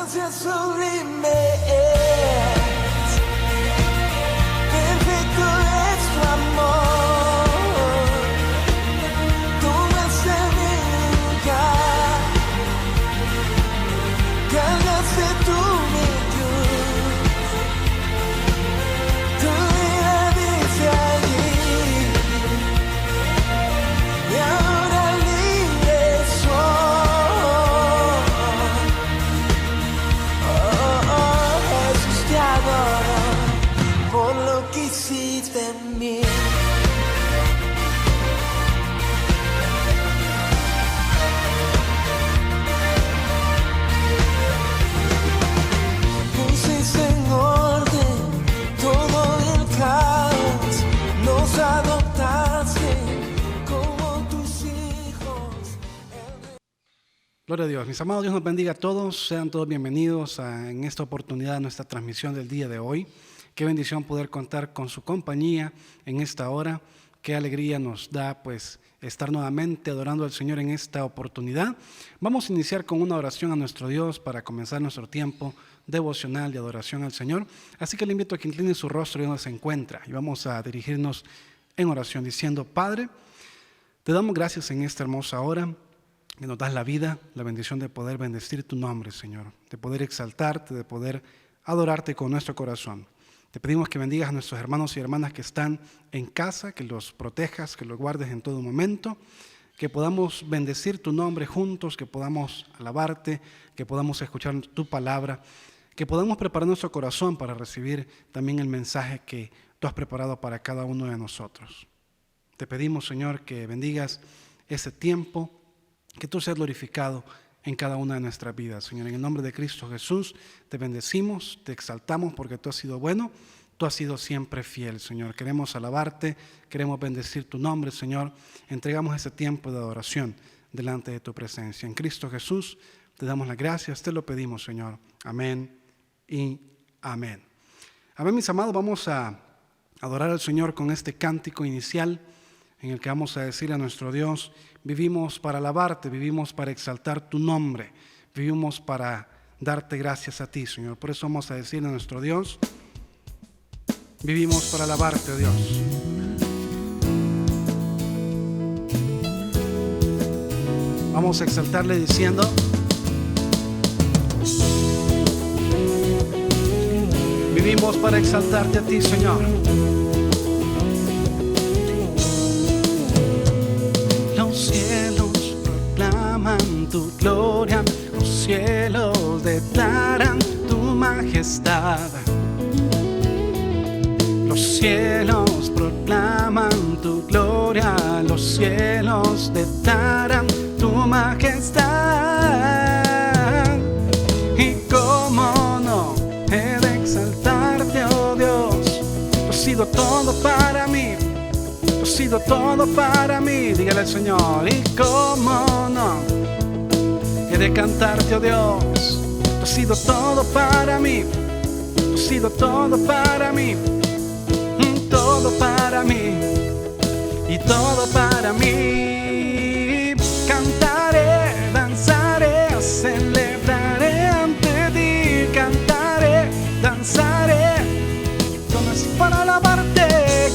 gracia sublime es, perfecto es tu amor, tú me haces brincar, cargaste tú mi cruz, tu vida dice allí, y ahora libre soy. Jesús, te adoro por lo que hiciste en mí. Pusiste en orden todo el caos, nos adoptaste como tus hijos. Gloria a Dios. Mis amados, Dios nos bendiga a todos. Sean todos bienvenidos en esta oportunidad de nuestra transmisión del día de hoy. Qué bendición poder contar con su compañía en esta hora. Qué alegría nos da pues estar nuevamente adorando al Señor en esta oportunidad. Vamos a iniciar con una oración a nuestro Dios para comenzar nuestro tiempo devocional de adoración al Señor. Así que le invito a que incline su rostro y donde se encuentra. Y vamos a dirigirnos en oración diciendo: Padre, te damos gracias en esta hermosa hora que nos das la vida, la bendición de poder bendecir tu nombre, Señor, de poder exaltarte, de poder adorarte con nuestro corazón. Te pedimos que bendigas a nuestros hermanos y hermanas que están en casa, que los protejas, que los guardes en todo momento, que podamos bendecir tu nombre juntos, que podamos alabarte, que podamos escuchar tu palabra, que podamos preparar nuestro corazón para recibir también el mensaje que tú has preparado para cada uno de nosotros. Te pedimos, Señor, que bendigas ese tiempo, que tú seas glorificado en cada una de nuestras vidas. Señor, en el nombre de Cristo Jesús, te bendecimos, te exaltamos porque tú has sido bueno, tú has sido siempre fiel, Señor. Queremos alabarte, queremos bendecir tu nombre, Señor. Entregamos ese tiempo de adoración delante de tu presencia. En Cristo Jesús te damos las gracias, te lo pedimos, Señor. Amén y amén. Amén, mis amados, vamos a adorar al Señor con este cántico inicial en el que vamos a decir a nuestro Dios: vivimos para alabarte, vivimos para exaltar tu nombre, vivimos para darte gracias a ti, Señor. Por eso vamos a decir a nuestro Dios: vivimos para alabarte, oh Dios. Vamos a exaltarle diciendo: vivimos para exaltarte a ti, Señor. Los cielos proclaman tu gloria, los cielos declaran tu majestad. Los cielos proclaman tu gloria, los cielos declaran tu majestad. Y cómo no he de exaltarte, oh Dios, tú has sido todo para mí. Tú has sido todo para mí, dígale al Señor. Y cómo no he de cantarte, oh Dios, tú has sido todo para mí, tú has sido todo para mí, todo para mí y todo para mí. Cantaré, danzaré, celebraré ante ti. Cantaré, danzaré, yo nací para alabarte.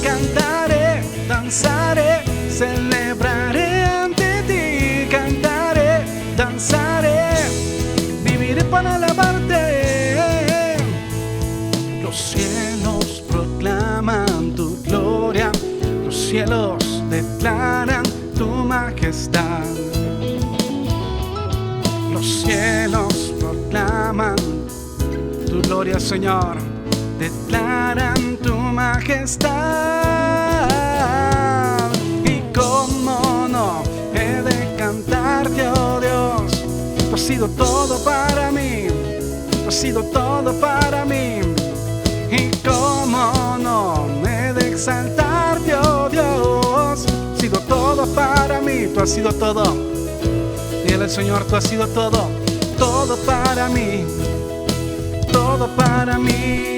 Cantaré, danzaré, celebraré ante ti. Cantaré, danzaré, viviré para alabarte. Los cielos proclaman tu gloria, los cielos declaran tu majestad. Los cielos proclaman tu gloria, Señor, declaran tu majestad. Y cómo no he de cantarte, oh Dios, tú has sido todo para mí, tú has sido todo para mí. Y cómo no he de exaltarte, oh Dios, tú has sido todo para mí, tú has sido todo. Dile al Señor: tú has sido todo, todo para mí, todo para mí.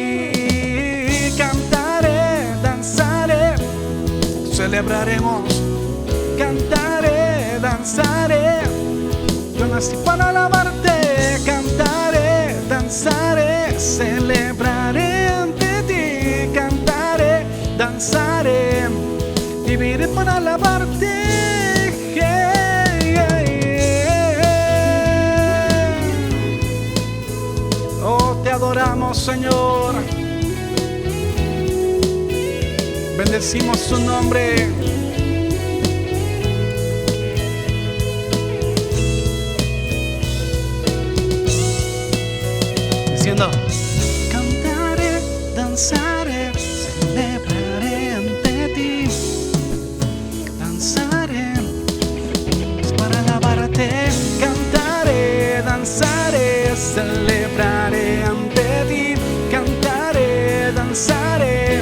Cantaré, danzaré, celebraremos. Cantaré, danzaré, yo nací para alabarte. Cantaré, bendecimos, Señor. Bendecimos su nombre. Diciendo: cantaré, danzaré, celebraré ante ti. Danzaré para alabarte. Cantaré, danzaré, celebraré ante ti. Cantaré, danzaré,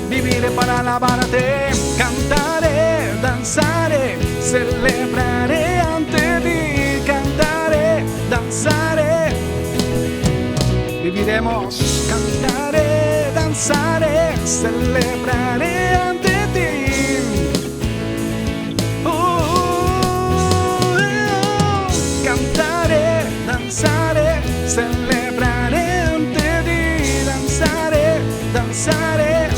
viviré para alabarte. Cantaré, danzaré, celebraré ante ti. Cantaré, danzaré, viviremos. Cantaré, danzaré, celebraré ante ti. Cantaré, danzaré, celebraré ante ti. Danzaré, danzaré,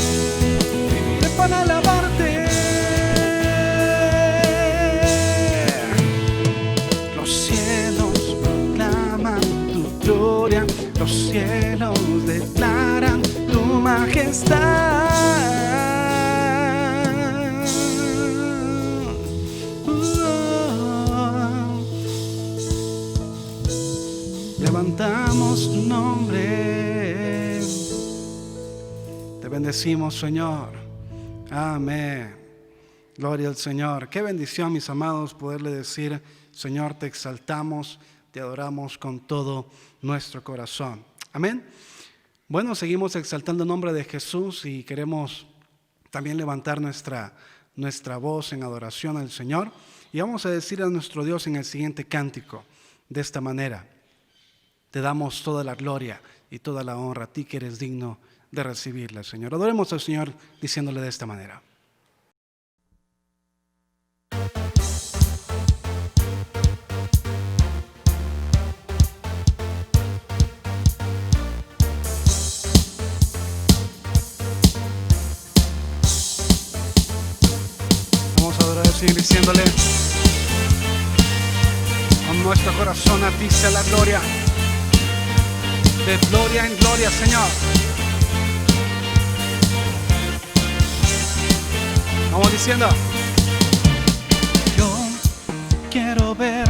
viviré para alabarte. Los cielos proclaman tu gloria, los cielos declaran tu majestad. Levantamos tu nombre, te bendecimos, Señor. Amén. Gloria al Señor. Qué bendición, mis amados, poderle decir: Señor, te exaltamos, te adoramos con todo nuestro corazón. Amén. Bueno, seguimos exaltando el nombre de Jesús y queremos también levantar nuestra voz en adoración al Señor. Y vamos a decir a nuestro Dios en el siguiente cántico de esta manera: te damos toda la gloria y toda la honra a ti que eres digno de recibirla, Señor. Adoremos al Señor diciéndole de esta manera: vamos a adorar al Señor diciéndole con nuestro corazón: a ti sea la gloria. De gloria en gloria, Señor. Vamos diciendo: yo quiero ver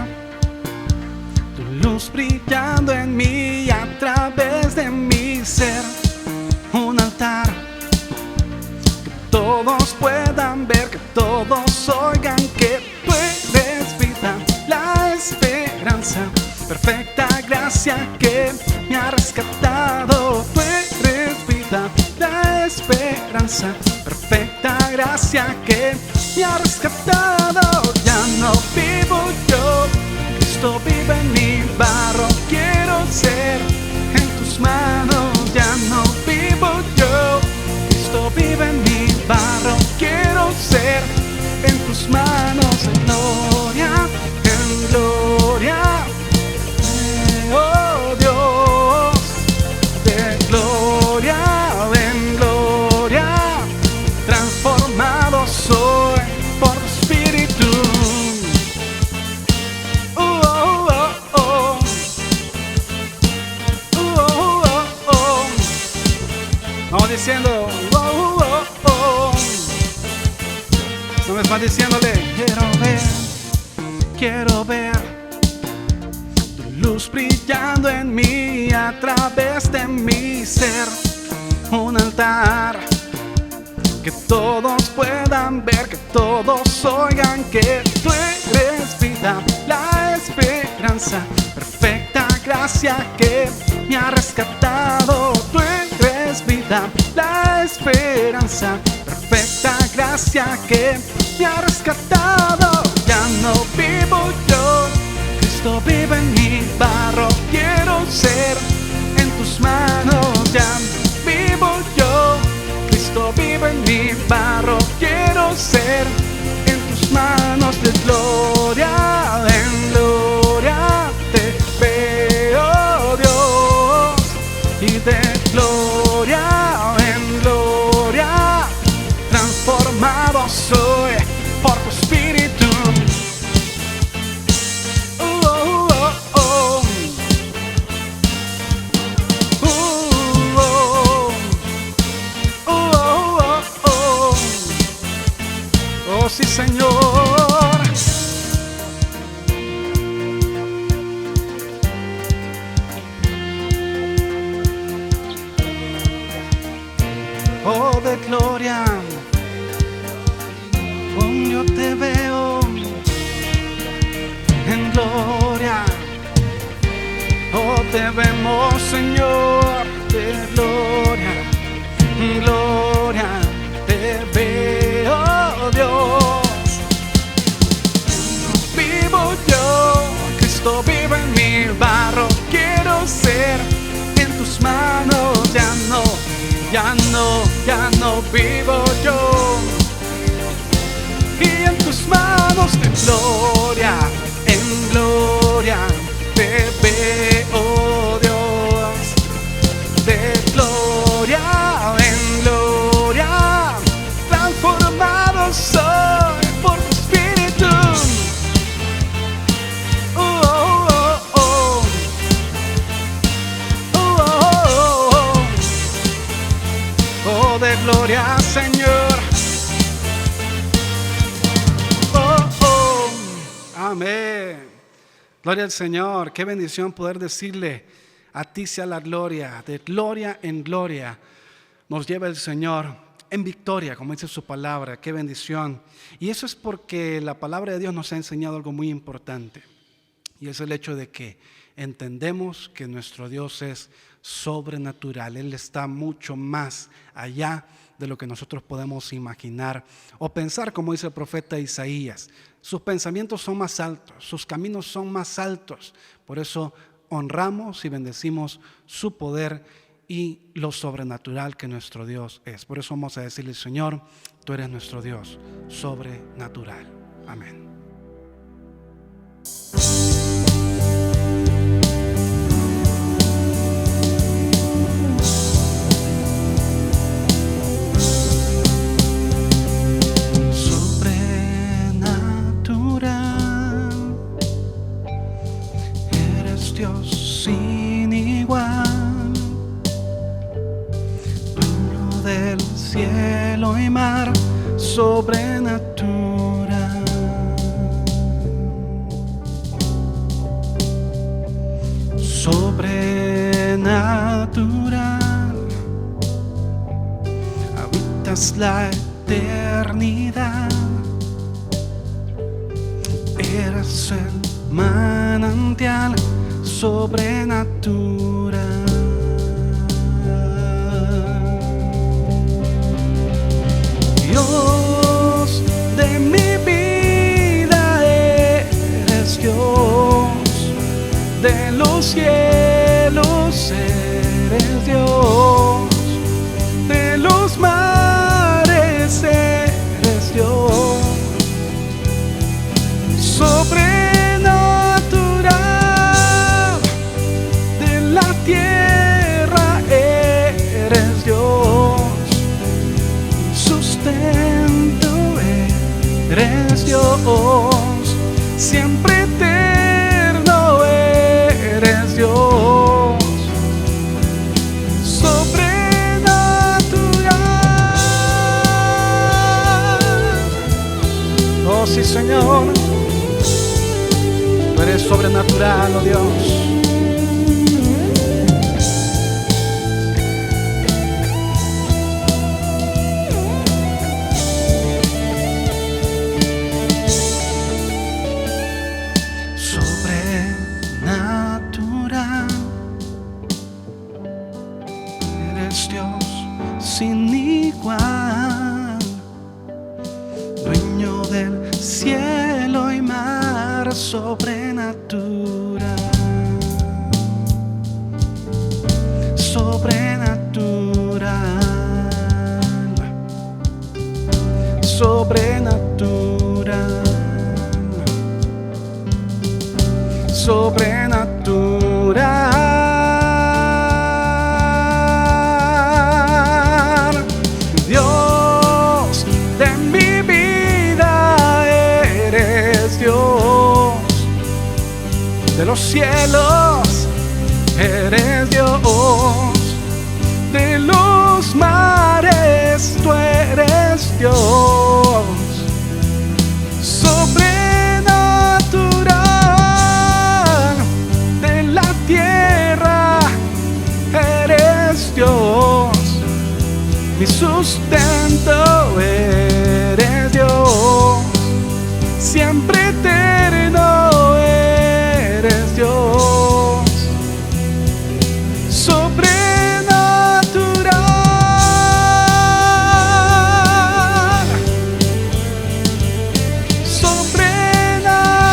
tu luz brillando en mí, a través de mi ser. Un altar que todos puedan ver, que todos oigan que tú eres vida, la esperanza, perfecta gracia que me ha rescatado. Tú eres vida, la esperanza, perfecta gracia que me ha rescatado. Ya no vivo yo, Cristo vive en mi barro. Quiero ser en tus manos. Ya no vivo yo, Cristo vive en mi barro. Quiero ser en tus manos. En gloria, en gloria. Oh Dios, de gloria en gloria, transformado soy por tu Espíritu. Oh, oh, oh. Oh, oh, oh. Vamos diciendo: oh, oh, oh. No me estás diciéndole: quiero ver luz brillando en mí, a través de mi ser. Un altar que todos puedan ver, que todos oigan que tú eres vida, la esperanza, perfecta gracia que me ha rescatado. Tú eres vida, la esperanza, perfecta gracia que me ha rescatado. Ya no vivo yo, Cristo vive en mi barro. Quiero ser en tus manos. Ya vivo yo, Cristo vive en mi barro. Quiero ser en tus manos. De gloria en gloria te veo, Dios, y de gloria en gloria transformado soy por tu Espíritu. Oh, oh, oh. vivo yo. Y en tus manos de gloria en gloria te veo, Dios. De gloria en gloria transformado soy por tu Espíritu. Oh, de gloria, Señor. Amén. Gloria al Señor. Qué bendición poder decirle: a ti sea la gloria. De gloria en gloria nos lleva el Señor en victoria, como dice su palabra. Qué bendición. Y eso es porque la palabra de Dios nos ha enseñado algo muy importante, y es el hecho de que entendemos que nuestro Dios es sobrenatural. Él está mucho más allá de lo que nosotros podemos imaginar o pensar, como dice el profeta Isaías. Sus pensamientos son más altos, sus caminos son más altos. Por eso honramos y bendecimos su poder y lo sobrenatural que nuestro Dios es. Por eso vamos a decirle: Señor, tú eres nuestro Dios sobrenatural. Amén. Dios sin igual, dueño del cielo y mar, sobrenatural. Sobrenatural, habitas la eternidad, eres el manantial sobrenatural. Dios de mi vida, eres Dios de los cielos, eres Dios de los mares, eres Dios sobrenatural, de la tierra eres Dios, sustento eres Dios, siempre eterno eres Dios, sobrenatural. Oh sí, Señor, tú eres sobrenatural, oh Dios. Sobrenatural, eres Dios sin igual, dueño del cielo y mar, sobrenatural, sobrenatural, sobrenatural, sobrenatural. Dios de mi vida, eres Dios de los cielos, eres Dios de los mares, tú eres Dios sobrenatural, de la tierra eres Dios, mi sustento eres Dios, siempre eterno eres Dios, sobrenatural, sobrenatural.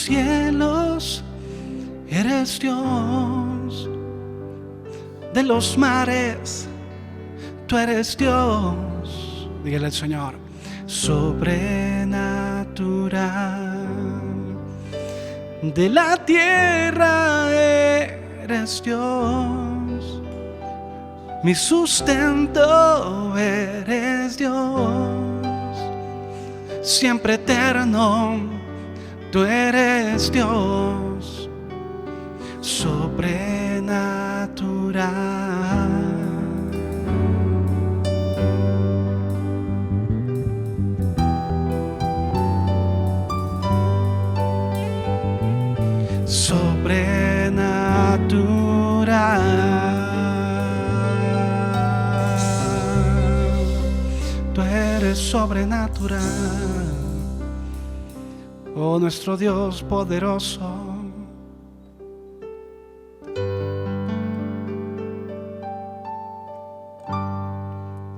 cielos eres Dios, de los mares tú eres Dios. Dígale al Señor, sobrenatural, de la tierra eres Dios, mi sustento eres Dios, siempre eterno tú eres Dios, sobrenatural. Sobrenatural, tú eres sobrenatural, oh nuestro Dios poderoso.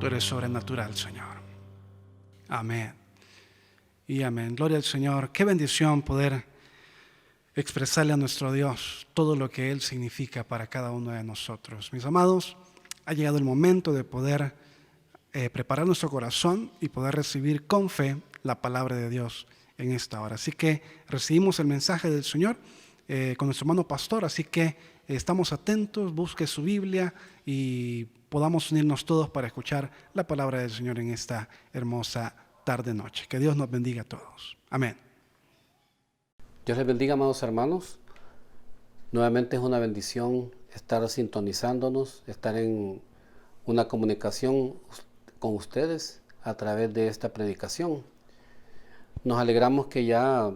Tú eres sobrenatural, Señor. Amén y amén. Gloria al Señor. Qué bendición poder expresarle a nuestro Dios todo lo que Él significa para cada uno de nosotros. Mis amados, ha llegado el momento de poder preparar nuestro corazón y poder recibir con fe la palabra de Dios en esta hora. Así que recibimos el mensaje del Señor con nuestro hermano pastor, así que estamos atentos, busque su Biblia y podamos unirnos todos para escuchar la palabra del Señor en esta hermosa tarde-noche. Que Dios nos bendiga a todos. Amén. Dios les bendiga, amados hermanos. Nuevamente es una bendición estar sintonizándonos, estar en una comunicación con ustedes a través de esta predicación. Nos alegramos que ya,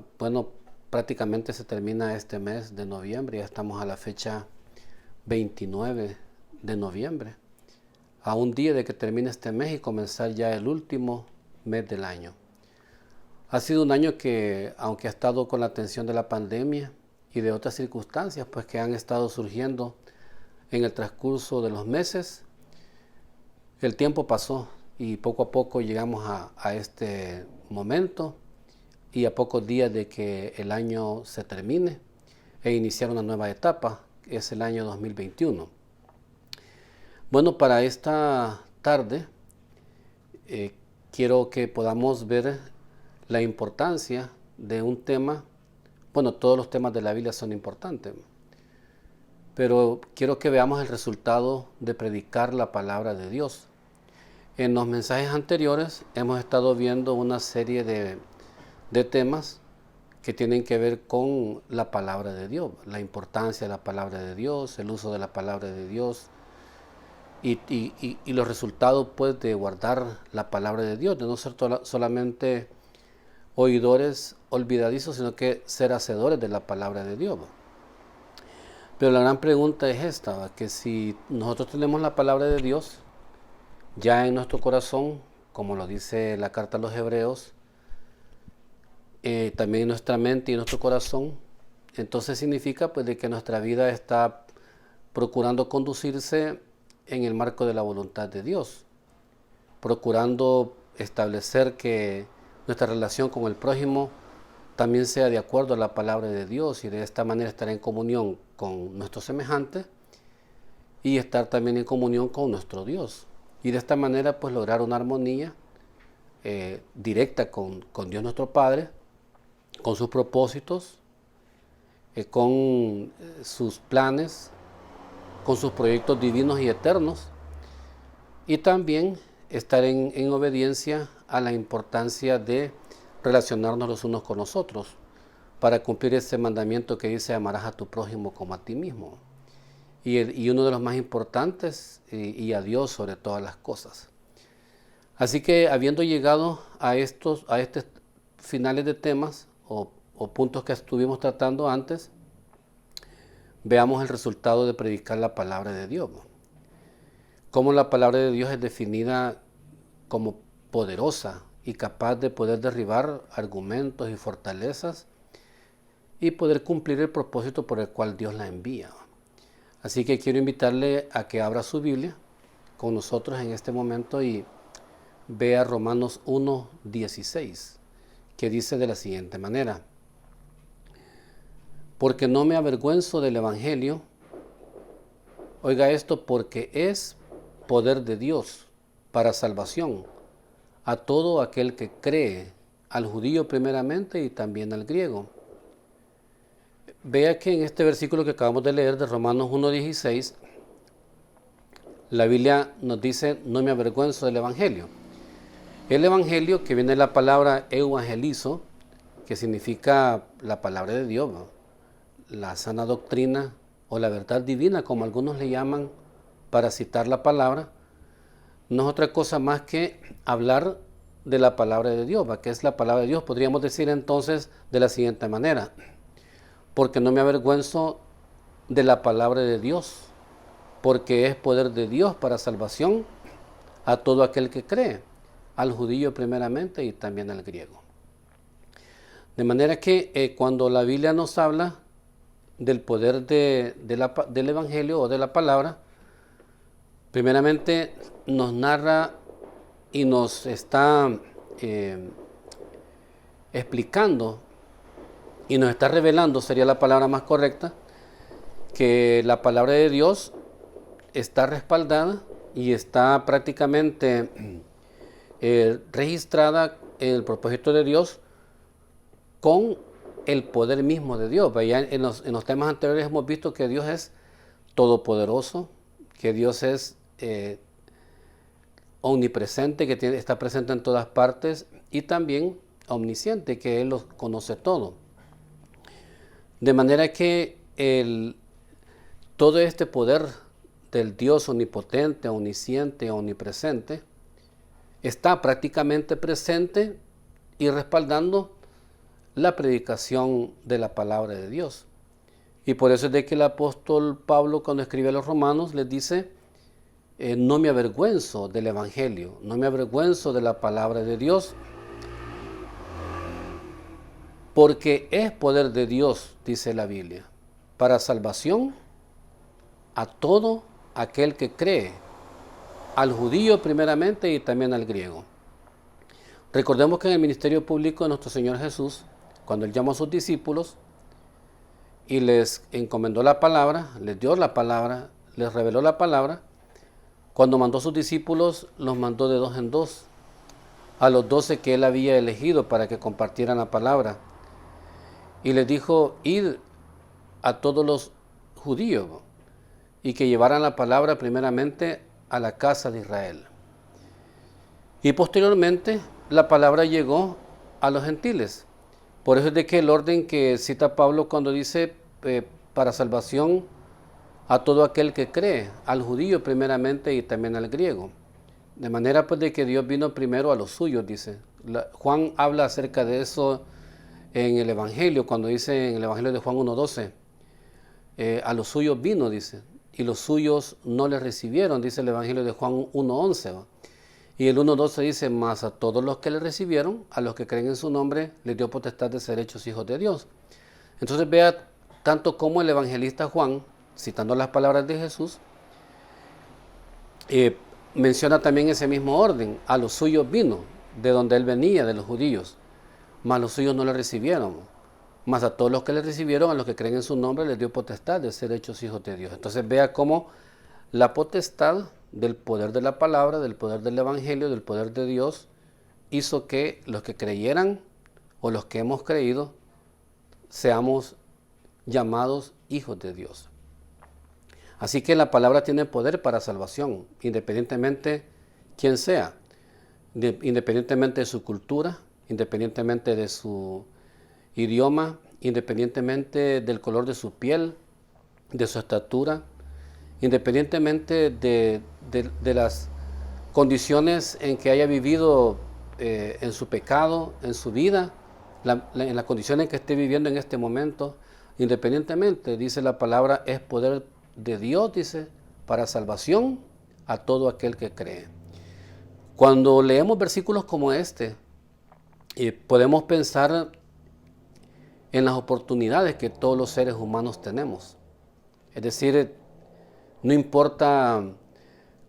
prácticamente se termina este mes de noviembre, ya estamos a la fecha 29 de noviembre, a un día de que termine este mes y comenzar ya el último mes del año. Ha sido un año que, aunque ha estado con la atención de la pandemia y de otras circunstancias, pues que han estado surgiendo en el transcurso de los meses, el tiempo pasó y poco a poco llegamos a este momento y a pocos días de que el año se termine e iniciar una nueva etapa, que es el año 2021. Bueno, para esta tarde quiero que podamos ver la importancia de un tema. Todos los temas de la Biblia son importantes, pero quiero que veamos el resultado de predicar la palabra de Dios. En los mensajes anteriores hemos estado viendo una serie de temas que tienen que ver con la palabra de Dios, la importancia de la palabra de Dios, el uso de la palabra de Dios y los resultados pues de guardar la palabra de Dios, de no ser solamente oidores olvidadizos, sino que ser hacedores de la palabra de Dios. Pero la gran pregunta es esta, que si nosotros tenemos la palabra de Dios ya en nuestro corazón, como lo dice la carta a los Hebreos, también en nuestra mente y en nuestro corazón, entonces significa pues de que nuestra vida está procurando conducirse en el marco de la voluntad de Dios, procurando establecer que nuestra relación con el prójimo también sea de acuerdo a la palabra de Dios y de esta manera estar en comunión con nuestros semejantes y estar también en comunión con nuestro Dios. Y de esta manera pues lograr una armonía directa con Dios nuestro Padre, con sus propósitos, con sus planes, con sus proyectos divinos y eternos, y también estar en obediencia a la importancia de relacionarnos los unos con los otros para cumplir ese mandamiento que dice: amarás a tu prójimo como a ti mismo. Y uno de los más importantes, y a Dios sobre todas las cosas. Así que habiendo llegado a estos finales de temas o puntos que estuvimos tratando antes, veamos el resultado de predicar la palabra de Dios. Cómo la palabra de Dios es definida como poderosa y capaz de poder derribar argumentos y fortalezas y poder cumplir el propósito por el cual Dios la envía. Así que quiero invitarle a que abra su Biblia con nosotros en este momento y vea Romanos 1:16, que dice de la siguiente manera: porque no me avergüenzo del Evangelio. Oiga esto, porque es poder de Dios para salvación a todo aquel que cree, al judío primeramente y también al griego. Vea que en este versículo que acabamos de leer de Romanos 1:16, la Biblia nos dice, no me avergüenzo del Evangelio. El Evangelio, que viene de la palabra evangelizo, que significa la palabra de Dios, ¿no? La sana doctrina o la verdad divina, como algunos le llaman para citar la palabra, no es otra cosa más que hablar de la palabra de Dios, ¿va? Que es la palabra de Dios. Podríamos decir entonces de la siguiente manera, porque no me avergüenzo de la palabra de Dios, porque es poder de Dios para salvación a todo aquel que cree, al judío primeramente y también al griego. De manera que cuando la Biblia nos habla del poder del Evangelio o de la palabra, primeramente nos narra y nos está explicando y nos está revelando, sería la palabra más correcta, que la palabra de Dios está respaldada y está prácticamente registrada en el propósito de Dios con el poder mismo de Dios. Ya en los temas anteriores hemos visto que Dios es todopoderoso, que Dios es omnipresente, que está presente en todas partes, y también omnisciente, que Él lo conoce todo. De manera que todo este poder del Dios omnipotente, omnisciente, omnipresente, está prácticamente presente y respaldando la predicación de la palabra de Dios. Y por eso es de que el apóstol Pablo, cuando escribe a los romanos, les dice, no me avergüenzo del Evangelio, no me avergüenzo de la palabra de Dios, porque es poder de Dios, dice la Biblia, para salvación a todo aquel que cree, al judío primeramente y también al griego. Recordemos que en el ministerio público de nuestro Señor Jesús, cuando Él llamó a sus discípulos y les encomendó la palabra, les dio la palabra, les reveló la palabra, cuando mandó a sus discípulos, los mandó de 2 en 2, a los 12 que Él había elegido para que compartieran la palabra. Y les dijo, id a todos los judíos y que llevaran la palabra primeramente a la casa de Israel. Y posteriormente la palabra llegó a los gentiles. Por eso es de que el orden que cita Pablo cuando dice para salvación a todo aquel que cree, al judío primeramente y también al griego. De manera pues de que Dios vino primero a los suyos, dice. Juan habla acerca de eso en el Evangelio, cuando dice en el Evangelio de Juan 1:12, a los suyos vino, dice, y los suyos no le recibieron, dice el Evangelio de Juan 1:11. Y el 1:12 dice, mas a todos los que le recibieron, a los que creen en su nombre, les dio potestad de ser hechos hijos de Dios. Entonces vea tanto como el evangelista Juan, citando las palabras de Jesús, menciona también ese mismo orden, a los suyos vino, de donde él venía, de los judíos, mas los suyos no le recibieron, mas a todos los que le recibieron, a los que creen en su nombre, les dio potestad de ser hechos hijos de Dios. Entonces vea cómo la potestad del poder de la palabra, del poder del evangelio, del poder de Dios, hizo que los que creyeran o los que hemos creído seamos llamados hijos de Dios. Así que la palabra tiene poder para salvación, independientemente quién sea, independientemente de su cultura, independientemente de su idioma, independientemente del color de su piel, de su estatura, independientemente de las condiciones en que haya vivido en su pecado, en su vida, en las condiciones en que esté viviendo en este momento, independientemente, dice la palabra, es poder de Dios, dice, para salvación a todo aquel que cree. Cuando leemos versículos como este, podemos pensar en las oportunidades que todos los seres humanos tenemos. Es decir, no importa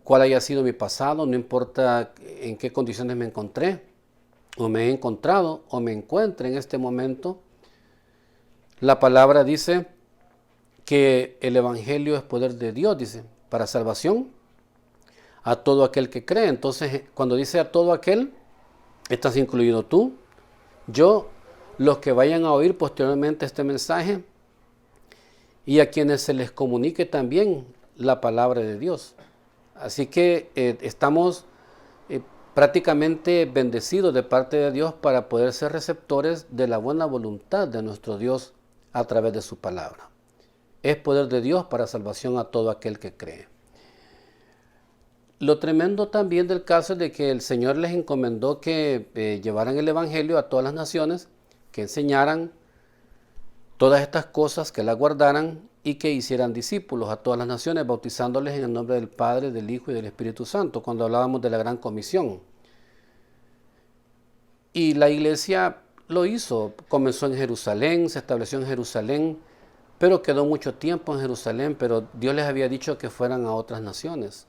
cuál haya sido mi pasado, no importa en qué condiciones me encontré, o me he encontrado, o me encuentre en este momento, la palabra dice que el Evangelio es poder de Dios, dice, para salvación a todo aquel que cree. Entonces, cuando dice a todo aquel, estás incluido tú, yo, los que vayan a oír posteriormente este mensaje y a quienes se les comunique también la palabra de Dios. Así que estamos prácticamente bendecidos de parte de Dios para poder ser receptores de la buena voluntad de nuestro Dios a través de su palabra. Es poder de Dios para salvación a todo aquel que cree. Lo tremendo también del caso es de que el Señor les encomendó que llevaran el Evangelio a todas las naciones, que enseñaran todas estas cosas, que las guardaran y que hicieran discípulos a todas las naciones, bautizándoles en el nombre del Padre, del Hijo y del Espíritu Santo, cuando hablábamos de la Gran Comisión. Y la iglesia lo hizo, comenzó en Jerusalén, se estableció en Jerusalén, pero quedó mucho tiempo en Jerusalén, pero Dios les había dicho que fueran a otras naciones.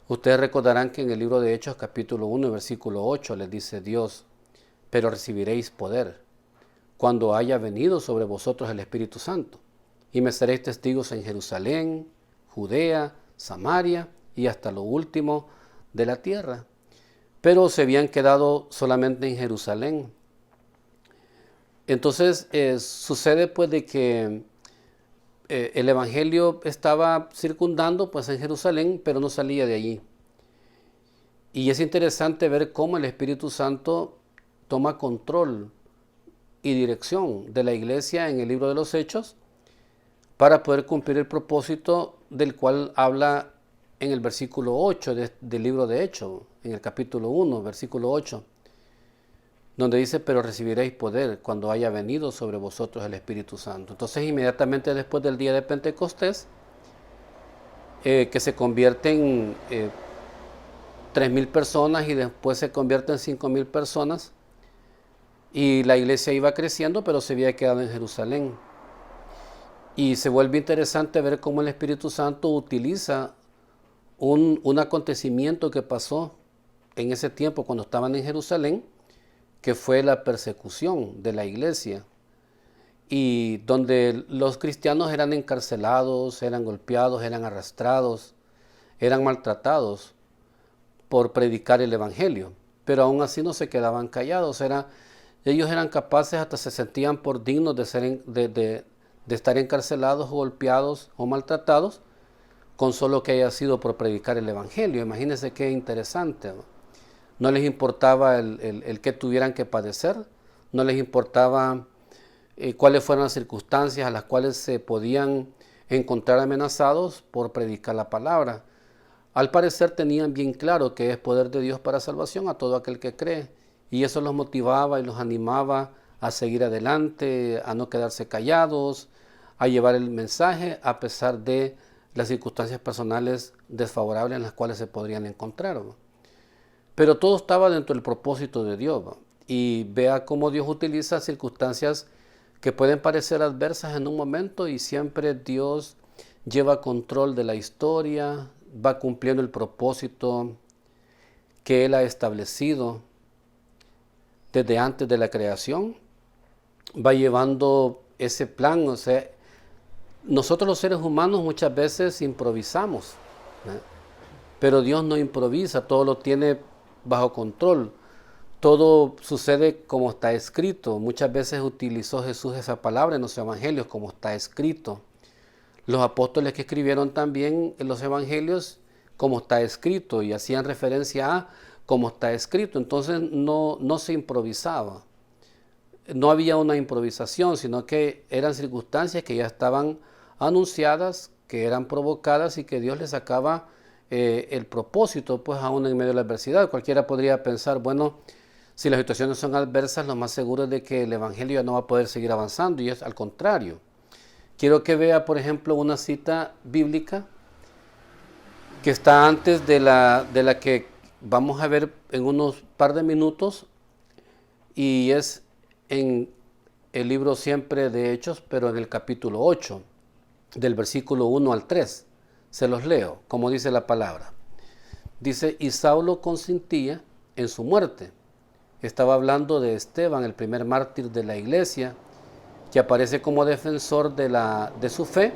Ustedes recordarán que en el libro de Hechos, capítulo 1, versículo 8, les dice Dios, pero recibiréis poder cuando haya venido sobre vosotros el Espíritu Santo, y me seréis testigos en Jerusalén, Judea, Samaria y hasta lo último de la tierra. Pero se habían quedado solamente en Jerusalén. Entonces sucede pues de que el Evangelio estaba circundando pues en Jerusalén, pero no salía de allí. Y es interesante ver cómo el Espíritu Santo toma control y dirección de la iglesia en el libro de los Hechos para poder cumplir el propósito del cual habla en el versículo 8 del libro de Hechos, en el capítulo 1, versículo 8, donde dice, pero recibiréis poder cuando haya venido sobre vosotros el Espíritu Santo. Entonces, inmediatamente después del día de Pentecostés, que se convierten 3,000 personas y después se convierten 5,000 personas, y la iglesia iba creciendo, pero se había quedado en Jerusalén. Y se vuelve interesante ver cómo el Espíritu Santo utiliza un acontecimiento que pasó en ese tiempo cuando estaban en Jerusalén, que fue la persecución de la iglesia, y donde los cristianos eran encarcelados, eran golpeados, eran arrastrados, eran maltratados por predicar el Evangelio, pero aún así no se quedaban callados. Ellos eran capaces, hasta se sentían por dignos de estar encarcelados, golpeados o maltratados, con solo que haya sido por predicar el Evangelio. Imagínense qué interesante, ¿no? No les importaba el que tuvieran que padecer, no les importaba cuáles fueran las circunstancias a las cuales se podían encontrar amenazados por predicar la palabra. Al parecer tenían bien claro que es poder de Dios para salvación a todo aquel que cree, y eso los motivaba y los animaba a seguir adelante, a no quedarse callados, a llevar el mensaje a pesar de las circunstancias personales desfavorables en las cuales se podrían encontrar, ¿no? Pero todo estaba dentro del propósito de Dios, ¿no? Y vea cómo Dios utiliza circunstancias que pueden parecer adversas en un momento, y siempre Dios lleva control de la historia, va cumpliendo el propósito que Él ha establecido desde antes de la creación, va llevando ese plan. O sea, nosotros los seres humanos muchas veces improvisamos, ¿no? Pero Dios no improvisa, todo lo tiene bajo control, todo sucede como está escrito. Muchas veces utilizó Jesús esa palabra en los evangelios, como está escrito. Los apóstoles que escribieron también en los evangelios, como está escrito, y hacían referencia a como está escrito. Entonces no se improvisaba, no había una improvisación, sino que eran circunstancias que ya estaban anunciadas, que eran provocadas, y que Dios les sacaba el propósito pues aún en medio de la adversidad. Cualquiera podría pensar, bueno, si las situaciones son adversas, lo más seguro es de que el evangelio ya no va a poder seguir avanzando, y es al contrario. Quiero que vea, por ejemplo, una cita bíblica que está antes de la que vamos a ver en unos par de minutos, y es en el libro siempre de Hechos, pero en el capítulo 8, del versículo 1 al 3. Se los leo, como dice la palabra. Dice, y Saulo consentía en su muerte. Estaba hablando de Esteban, el primer mártir de la iglesia, que aparece como defensor de su fe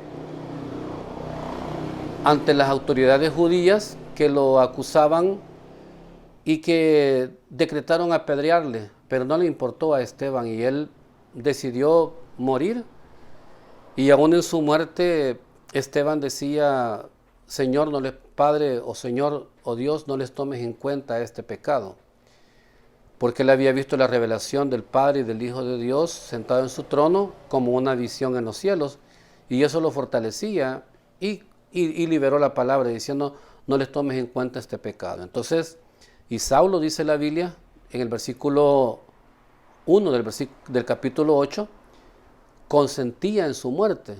ante las autoridades judías que lo acusaban y que decretaron apedrearle, pero no le importó a Esteban y él decidió morir. Y aún en su muerte Esteban decía: Señor, Padre o Señor o Dios, no les tomes en cuenta este pecado, porque él había visto la revelación del Padre y del Hijo de Dios sentado en su trono como una visión en los cielos, y eso lo fortalecía y liberó la palabra diciendo: no les tomes en cuenta este pecado. Entonces, y Saulo, dice la Biblia en el versículo 1 del capítulo 8, consentía en su muerte.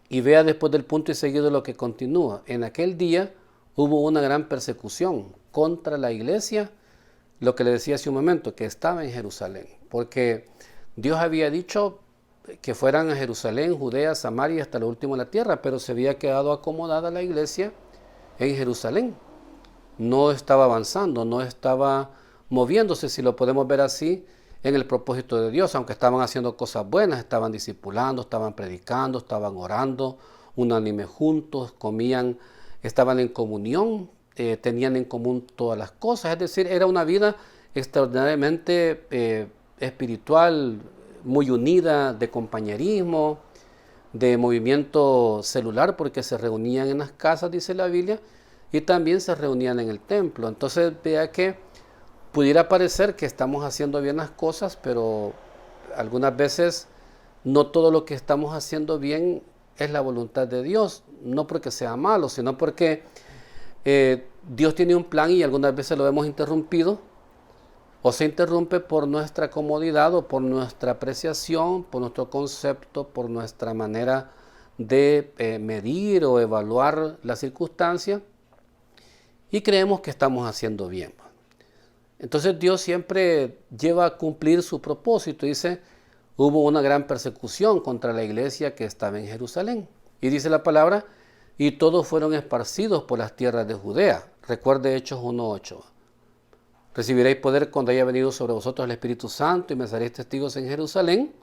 Y vea después del punto y seguido lo que continúa. En aquel día hubo una gran persecución contra la iglesia, lo que le decía hace un momento, que estaba en Jerusalén, porque Dios había dicho que fueran a Jerusalén, Judea, Samaria, hasta lo último de la tierra, pero se había quedado acomodada la iglesia en Jerusalén. No estaba avanzando, no estaba moviéndose, si lo podemos ver así, en el propósito de Dios, aunque estaban haciendo cosas buenas, estaban discipulando, estaban predicando, estaban orando, unánime juntos, comían, estaban en comunión, tenían en común todas las cosas, es decir, era una vida extraordinariamente espiritual, muy unida, de compañerismo, de movimiento celular, porque se reunían en las casas, dice la Biblia, y también se reunían en el templo. Entonces vea que pudiera parecer que estamos haciendo bien las cosas, pero algunas veces no todo lo que estamos haciendo bien es la voluntad de Dios, no porque sea malo, sino porque Dios tiene un plan y algunas veces lo hemos interrumpido, o se interrumpe por nuestra comodidad o por nuestra apreciación, por nuestro concepto, por nuestra manera de medir o evaluar la circunstancia, y creemos que estamos haciendo bien. Entonces Dios siempre lleva a cumplir su propósito. Dice, hubo una gran persecución contra la iglesia que estaba en Jerusalén. Y dice la palabra, y todos fueron esparcidos por las tierras de Judea. Recuerde Hechos 1:8. Recibiréis poder cuando haya venido sobre vosotros el Espíritu Santo y me seréis testigos en Jerusalén,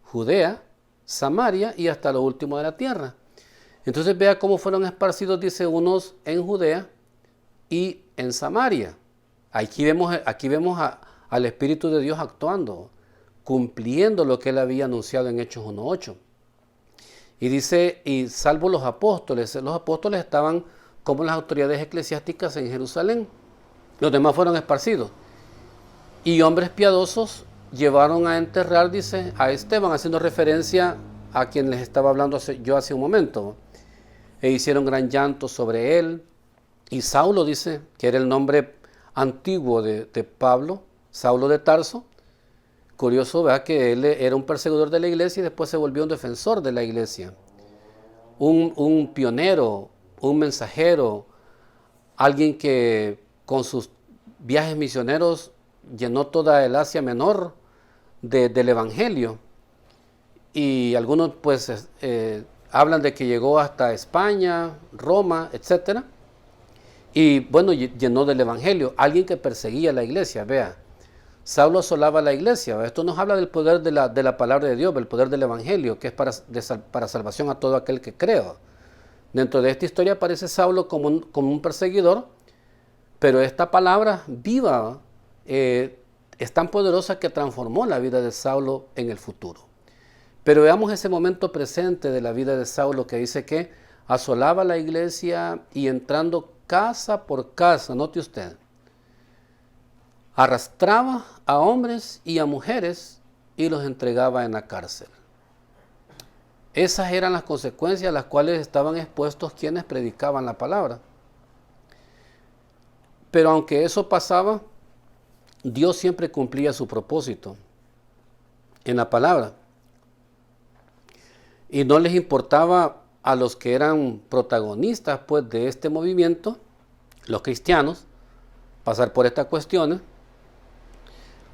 Judea, Samaria y hasta lo último de la tierra. Entonces vea cómo fueron esparcidos, dice, unos en Judea y en Samaria. Aquí vemos al Espíritu de Dios actuando, cumpliendo lo que él había anunciado en Hechos 1:8. Y dice, y salvo los apóstoles estaban como las autoridades eclesiásticas en Jerusalén. Los demás fueron esparcidos. Y hombres piadosos llevaron a enterrar, dice, a Esteban, haciendo referencia a quien les estaba hablando yo hace un momento. E hicieron gran llanto sobre él. Y Saulo, dice, que era el nombre antiguo de Pablo, Saulo de Tarso. Curioso, ¿verdad?, que él era un perseguidor de la iglesia y después se volvió un defensor de la iglesia. Un pionero, un mensajero, alguien que con sus viajes misioneros llenó toda el Asia Menor del Evangelio. Y algunos pues hablan de que llegó hasta España, Roma, etcétera. Y bueno, llenó del Evangelio. Alguien que perseguía la iglesia, vea. Saulo asolaba la iglesia. Esto nos habla del poder de la palabra de Dios, del poder del Evangelio, que es para salvación a todo aquel que crea. Dentro de esta historia aparece Saulo como un perseguidor, pero esta palabra viva es tan poderosa que transformó la vida de Saulo en el futuro. Pero veamos ese momento presente de la vida de Saulo, que dice que asolaba la iglesia y entrando casa por casa, note usted, arrastraba a hombres y a mujeres y los entregaba en la cárcel. Esas eran las consecuencias a las cuales estaban expuestos quienes predicaban la palabra. Pero aunque eso pasaba, Dios siempre cumplía su propósito en la palabra. Y no les importaba a los que eran protagonistas pues, de este movimiento, los cristianos, pasar por estas cuestiones,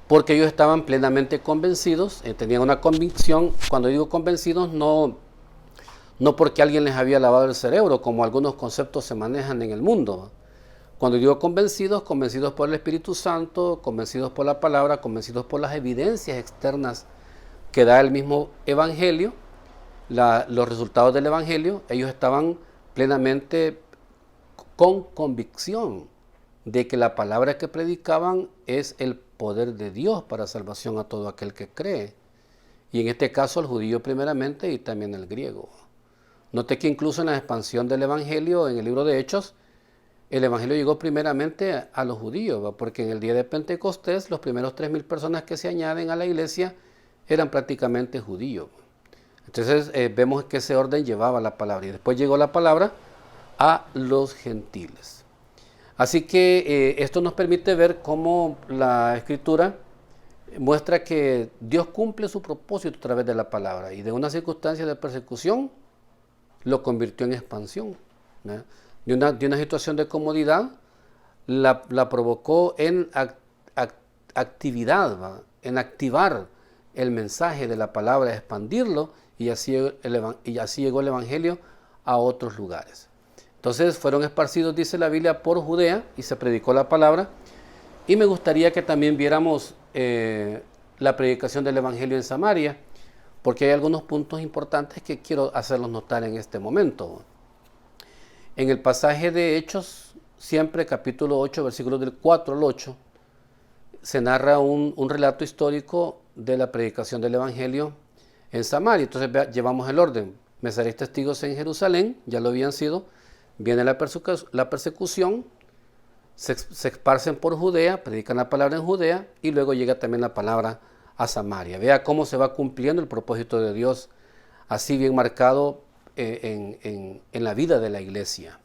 porque ellos estaban plenamente convencidos, tenían una convicción. Cuando digo convencidos, no porque alguien les había lavado el cerebro, como algunos conceptos se manejan en el mundo. Cuando digo convencidos por el Espíritu Santo, convencidos por la palabra, convencidos por las evidencias externas que da el mismo evangelio, los resultados del evangelio, ellos estaban plenamente con convicción de que la palabra que predicaban es el poder de Dios para salvación a todo aquel que cree. Y en este caso al judío primeramente y también al griego. Note que incluso en la expansión del evangelio, en el libro de Hechos, el evangelio llegó primeramente a los judíos, porque en el día de Pentecostés los primeros 3,000 personas que se añaden a la iglesia eran prácticamente judíos. Entonces vemos que ese orden llevaba la palabra y después llegó la palabra a los gentiles. Así que esto nos permite ver cómo la Escritura muestra que Dios cumple su propósito a través de la palabra y de una circunstancia de persecución lo convirtió en expansión, ¿no? De una situación de comodidad la provocó en actividad, ¿va? En activar el mensaje de la palabra, expandirlo y así llegó el evangelio a otros lugares. Entonces fueron esparcidos, dice la Biblia, por Judea y se predicó la palabra. Y me gustaría que también viéramos la predicación del evangelio en Samaria, porque hay algunos puntos importantes que quiero hacerlos notar en este momento. En el pasaje de Hechos, siempre capítulo 8, versículos del 4 al 8, se narra un relato histórico de la predicación del evangelio en Samaria. Entonces llevamos el orden. Me seréis testigos en Jerusalén, ya lo habían sido. Viene la persecución, se esparcen por Judea, predican la palabra en Judea y luego llega también la palabra a Samaria. Vea cómo se va cumpliendo el propósito de Dios, así bien marcado en la vida de la iglesia.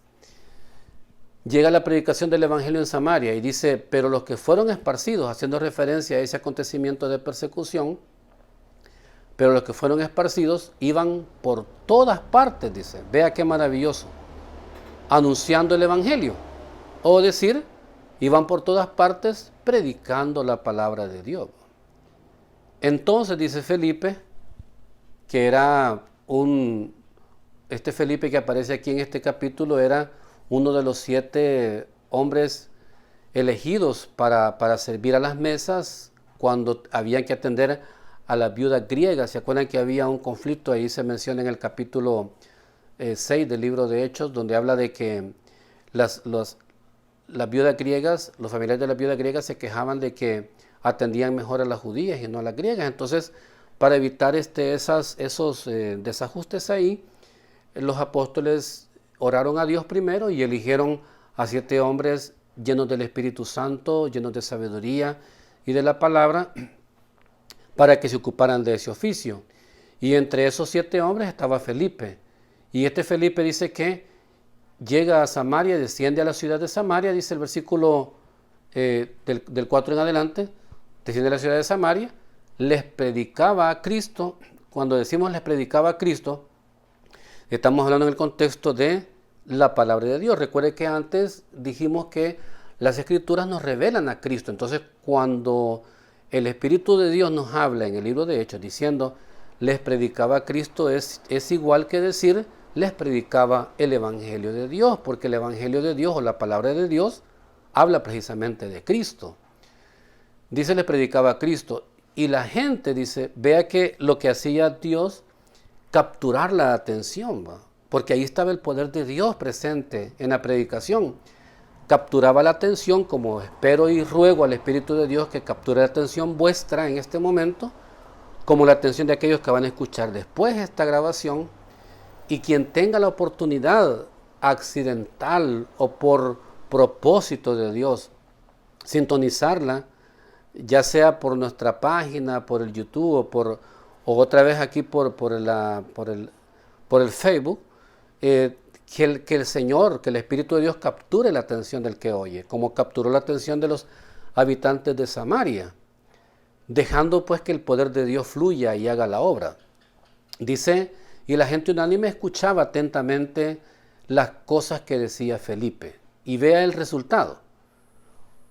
Llega la predicación del evangelio en Samaria y dice, pero los que fueron esparcidos, haciendo referencia a ese acontecimiento de persecución, pero los que fueron esparcidos iban por todas partes, dice. Vea qué maravilloso. Anunciando el evangelio, o decir, iban por todas partes predicando la palabra de Dios. Entonces dice Felipe, que era este Felipe que aparece aquí en este capítulo era uno de los 7 hombres elegidos para servir a las mesas cuando había que atender a las viudas griegas. ¿Se acuerdan que había un conflicto? Ahí se menciona en el capítulo 6 del libro de Hechos, donde habla de que las viudas griegas, los familiares de las viudas griegas se quejaban de que atendían mejor a las judías y no a las griegas. Entonces, para evitar esos desajustes ahí, los apóstoles oraron a Dios primero y eligieron a 7 hombres llenos del Espíritu Santo, llenos de sabiduría y de la palabra, para que se ocuparan de ese oficio. Y entre esos 7 hombres estaba Felipe. Y este Felipe dice que llega a Samaria, desciende a la ciudad de Samaria, dice el versículo del 4 en adelante, desciende a la ciudad de Samaria, les predicaba a Cristo. Cuando decimos les predicaba a Cristo, estamos hablando en el contexto de la palabra de Dios. Recuerde que antes dijimos que las Escrituras nos revelan a Cristo. Entonces, cuando el Espíritu de Dios nos habla en el libro de Hechos diciendo les predicaba a Cristo, es igual que decir les predicaba el Evangelio de Dios, porque el Evangelio de Dios o la palabra de Dios habla precisamente de Cristo. Dice les predicaba a Cristo y la gente dice, vea que lo que hacía Dios, capturar la atención, ¿va? Porque ahí estaba el poder de Dios presente en la predicación. Capturaba la atención, como espero y ruego al Espíritu de Dios que capture la atención vuestra en este momento, como la atención de aquellos que van a escuchar después esta grabación, y quien tenga la oportunidad accidental o por propósito de Dios sintonizarla, ya sea por nuestra página, por el YouTube o otra vez aquí por el Facebook, que el Señor, que el Espíritu de Dios capture la atención del que oye, como capturó la atención de los habitantes de Samaria, dejando pues que el poder de Dios fluya y haga la obra. Dice, y la gente unánime escuchaba atentamente las cosas que decía Felipe. Y vea el resultado.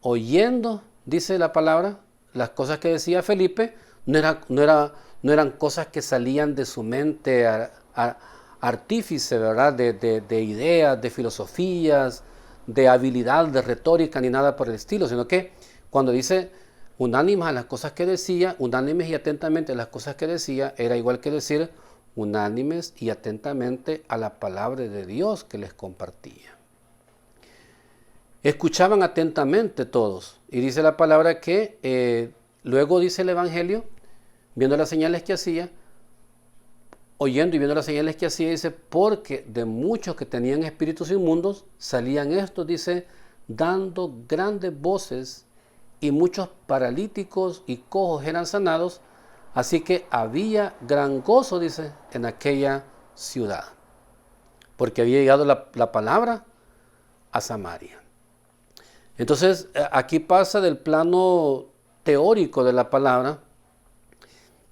Oyendo, dice la palabra, las cosas que decía Felipe, no eran cosas que salían de su mente artífice, ¿verdad? De ideas, de filosofías, de habilidad, de retórica, ni nada por el estilo, sino que cuando dice unánimes a las cosas que decía, unánimes y atentamente a las cosas que decía, era igual que decir unánimes y atentamente a la palabra de Dios que les compartía. Escuchaban atentamente todos. Y dice la palabra que luego dice el Evangelio, viendo las señales que hacía, oyendo y viendo las señales que hacía, dice, porque de muchos que tenían espíritus inmundos, salían estos, dice, dando grandes voces, y muchos paralíticos y cojos eran sanados, así que había gran gozo, dice, en aquella ciudad, porque había llegado la palabra a Samaria. Entonces, aquí pasa del plano teórico de la palabra,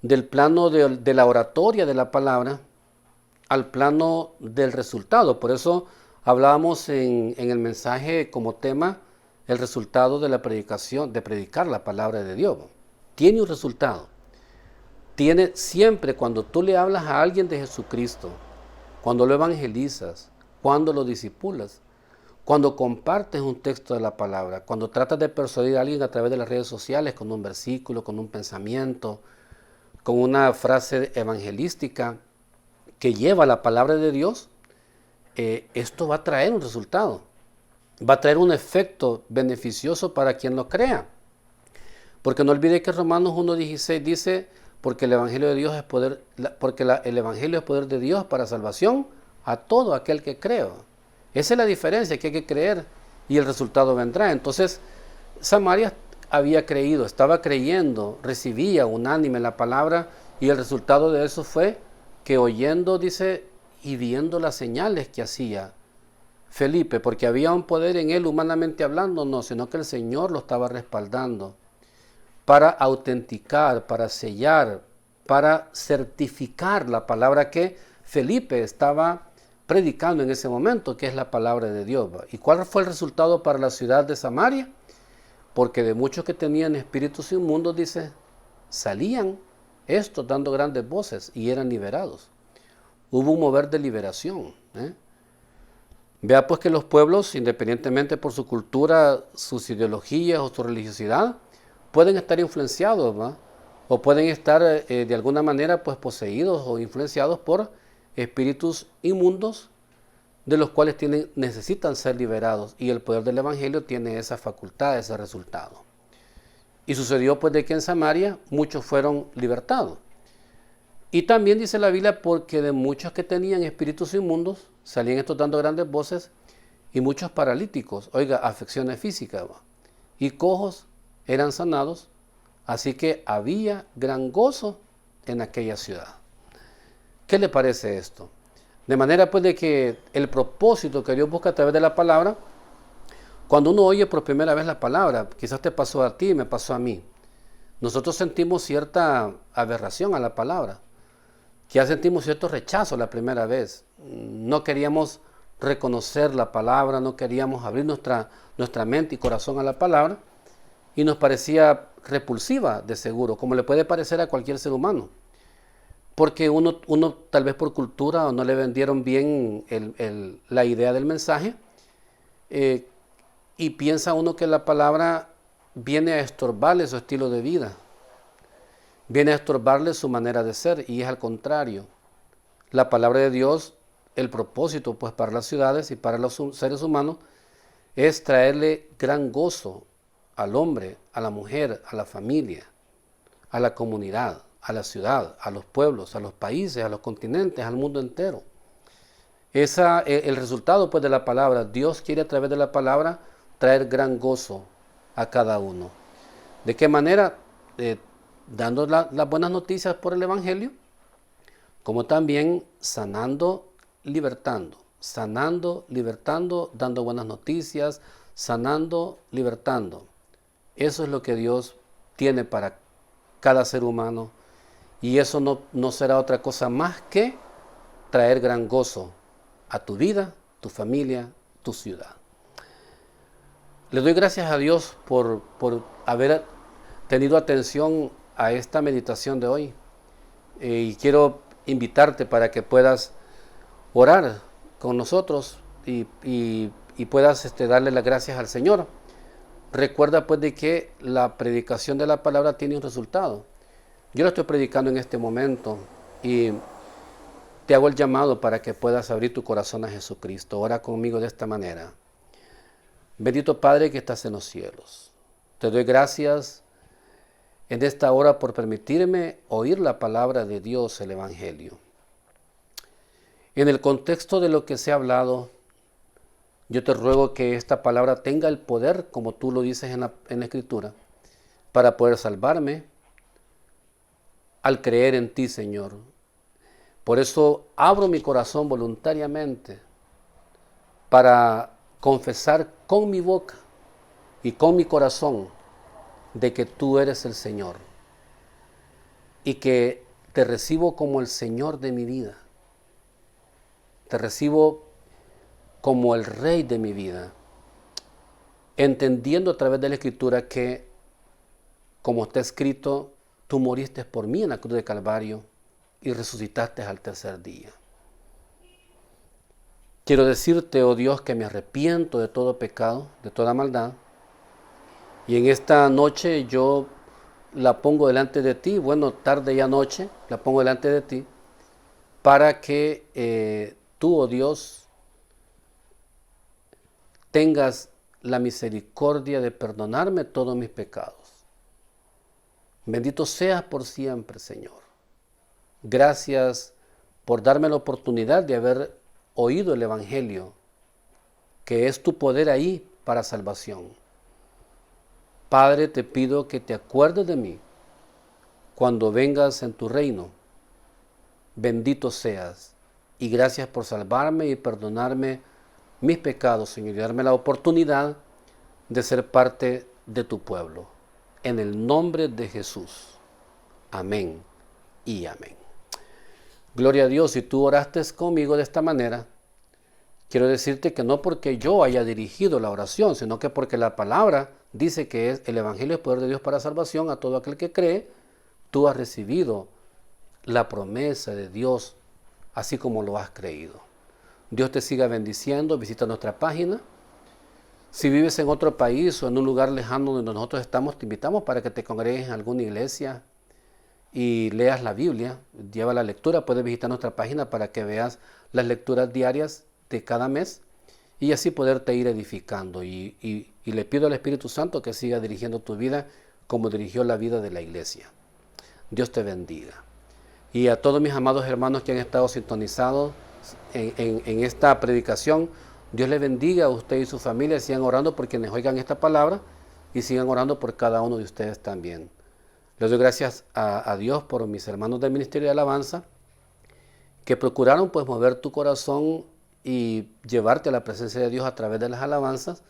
del plano de la oratoria de la palabra, al plano del resultado. Por eso hablábamos en el mensaje como tema, el resultado de la predicación, de predicar la palabra de Dios. Tiene un resultado. Tiene siempre, cuando tú le hablas a alguien de Jesucristo, cuando lo evangelizas, cuando lo discipulas, cuando compartes un texto de la palabra, cuando tratas de persuadir a alguien a través de las redes sociales con un versículo, con un pensamiento, con una frase evangelística que lleva la palabra de Dios, esto va a traer un resultado, va a traer un efecto beneficioso para quien lo crea. Porque no olvide que Romanos 1:16 dice, porque el Evangelio de Dios es poder, el Evangelio es poder de Dios para salvación a todo aquel que cree. Esa es la diferencia, que hay que creer y el resultado vendrá. Entonces, Samaria había creído, estaba creyendo, recibía unánime la palabra, y el resultado de eso fue que oyendo, dice, y viendo las señales que hacía Felipe, porque había un poder en él humanamente hablando, no, sino que el Señor lo estaba respaldando para autenticar, para sellar, para certificar la palabra que Felipe estaba predicando en ese momento, que es la palabra de Dios. ¿Y cuál fue el resultado para la ciudad de Samaria? Porque de muchos que tenían espíritus inmundos, dice, salían estos dando grandes voces y eran liberados. Hubo un mover de liberación. Vea pues que los pueblos, independientemente por su cultura, sus ideologías o su religiosidad, pueden estar influenciados, ¿va? O pueden estar de alguna manera pues poseídos o influenciados por espíritus inmundos, de los cuales necesitan ser liberados, y el poder del Evangelio tiene esa facultad, ese resultado. Y sucedió pues de que en Samaria muchos fueron libertados. Y también dice la Biblia, porque de muchos que tenían espíritus inmundos, salían estos dando grandes voces, y muchos paralíticos, oiga, afecciones físicas, y cojos eran sanados, así que había gran gozo en aquella ciudad. ¿Qué le parece esto? De manera pues de que el propósito que Dios busca a través de la palabra, cuando uno oye por primera vez la palabra, quizás te pasó a ti, me pasó a mí, nosotros sentimos cierta aberración a la palabra, ya sentimos cierto rechazo la primera vez, no queríamos reconocer la palabra, no queríamos abrir nuestra mente y corazón a la palabra, y nos parecía repulsiva de seguro, como le puede parecer a cualquier ser humano. Porque uno tal vez por cultura o no le vendieron bien la idea del mensaje, y piensa uno que la palabra viene a estorbarle su estilo de vida, viene a estorbarle su manera de ser, y es al contrario. La palabra de Dios, el propósito pues para las ciudades y para los seres humanos, es traerle gran gozo al hombre, a la mujer, a la familia, a la comunidad, a la ciudad, a los pueblos, a los países, a los continentes, al mundo entero. El resultado pues de la palabra, Dios quiere a través de la palabra traer gran gozo a cada uno. ¿De qué manera? Dando las buenas noticias por el Evangelio, como también sanando, libertando, dando buenas noticias, sanando, libertando. Eso es lo que Dios tiene para cada ser humano, y eso no será otra cosa más que traer gran gozo a tu vida, tu familia, tu ciudad. Le doy gracias a Dios por haber tenido atención a esta meditación de hoy, y quiero invitarte para que puedas orar con nosotros y puedas darle las gracias al Señor recuerda pues de que la predicación de la palabra tiene un resultado. Yo lo estoy predicando en este momento y te hago el llamado para que puedas abrir tu corazón a Jesucristo. Ora conmigo de esta manera. Bendito Padre que estás en los cielos. Te doy gracias en esta hora por permitirme oír la palabra de Dios, el Evangelio. En el contexto de lo que se ha hablado, yo te ruego que esta palabra tenga el poder, como tú lo dices en la Escritura, para poder salvarme al creer en ti, Señor. Por eso abro mi corazón voluntariamente para confesar con mi boca y con mi corazón de que tú eres el Señor y que te recibo como el Señor de mi vida. Te recibo como el Rey de mi vida, entendiendo a través de la Escritura que, como está escrito, tú moriste por mí en la cruz de Calvario y resucitaste al tercer día. Quiero decirte, oh Dios, que me arrepiento de todo pecado, de toda maldad, y en esta noche yo la pongo delante de ti, bueno, tarde y noche, la pongo delante de ti, para que tú, oh Dios, tengas la misericordia de perdonarme todos mis pecados. Bendito seas por siempre, Señor. Gracias por darme la oportunidad de haber oído el Evangelio, que es tu poder ahí para salvación. Padre, te pido que te acuerdes de mí cuando vengas en tu reino. Bendito seas y gracias por salvarme y perdonarme mis pecados, Señor, y darme la oportunidad de ser parte de tu pueblo. En el nombre de Jesús. Amén y amén. Gloria a Dios. Si tú oraste conmigo de esta manera, quiero decirte que no porque yo haya dirigido la oración, sino que porque la palabra dice que el Evangelio es poder de Dios para salvación a todo aquel que cree. Tú has recibido la promesa de Dios así como lo has creído. Dios te siga bendiciendo. Visita nuestra página. Si vives en otro país o en un lugar lejano donde nosotros estamos, te invitamos para que te congregues en alguna iglesia y leas la Biblia. Lleva la lectura. Puedes visitar nuestra página para que veas las lecturas diarias de cada mes y así poderte ir edificando. Y le pido al Espíritu Santo que siga dirigiendo tu vida como dirigió la vida de la iglesia. Dios te bendiga. Y a todos mis amados hermanos que han estado sintonizados en esta predicación, Dios les bendiga a usted y su familia. Sigan orando por quienes oigan esta palabra y sigan orando por cada uno de ustedes también. Les doy gracias a Dios por mis hermanos del Ministerio de Alabanza que procuraron pues mover tu corazón y llevarte a la presencia de Dios a través de las alabanzas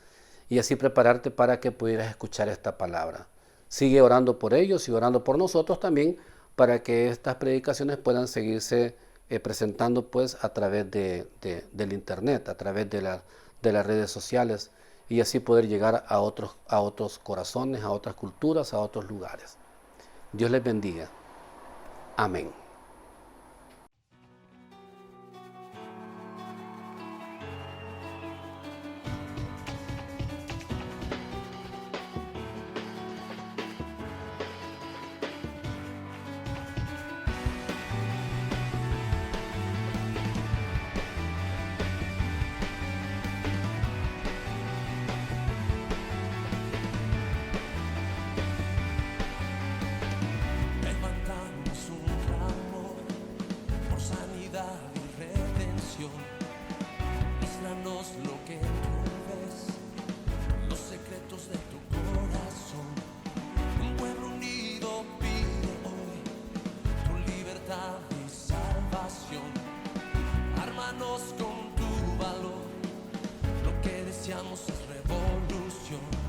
y así prepararte para que pudieras escuchar esta palabra. Sigue orando por ellos y orando por nosotros también para que estas predicaciones puedan seguirse presentando pues a través del internet, a través de las redes sociales y así poder llegar a otros corazones, a otras culturas, a otros lugares. Dios les bendiga. Amén. Levantamos un clamor por sanidad y redención. Muéstranos lo que tú ves, los secretos de tu corazón. Un pueblo unido pide hoy tu libertad y salvación. Ármanos con tu valor, lo que deseamos es revolución.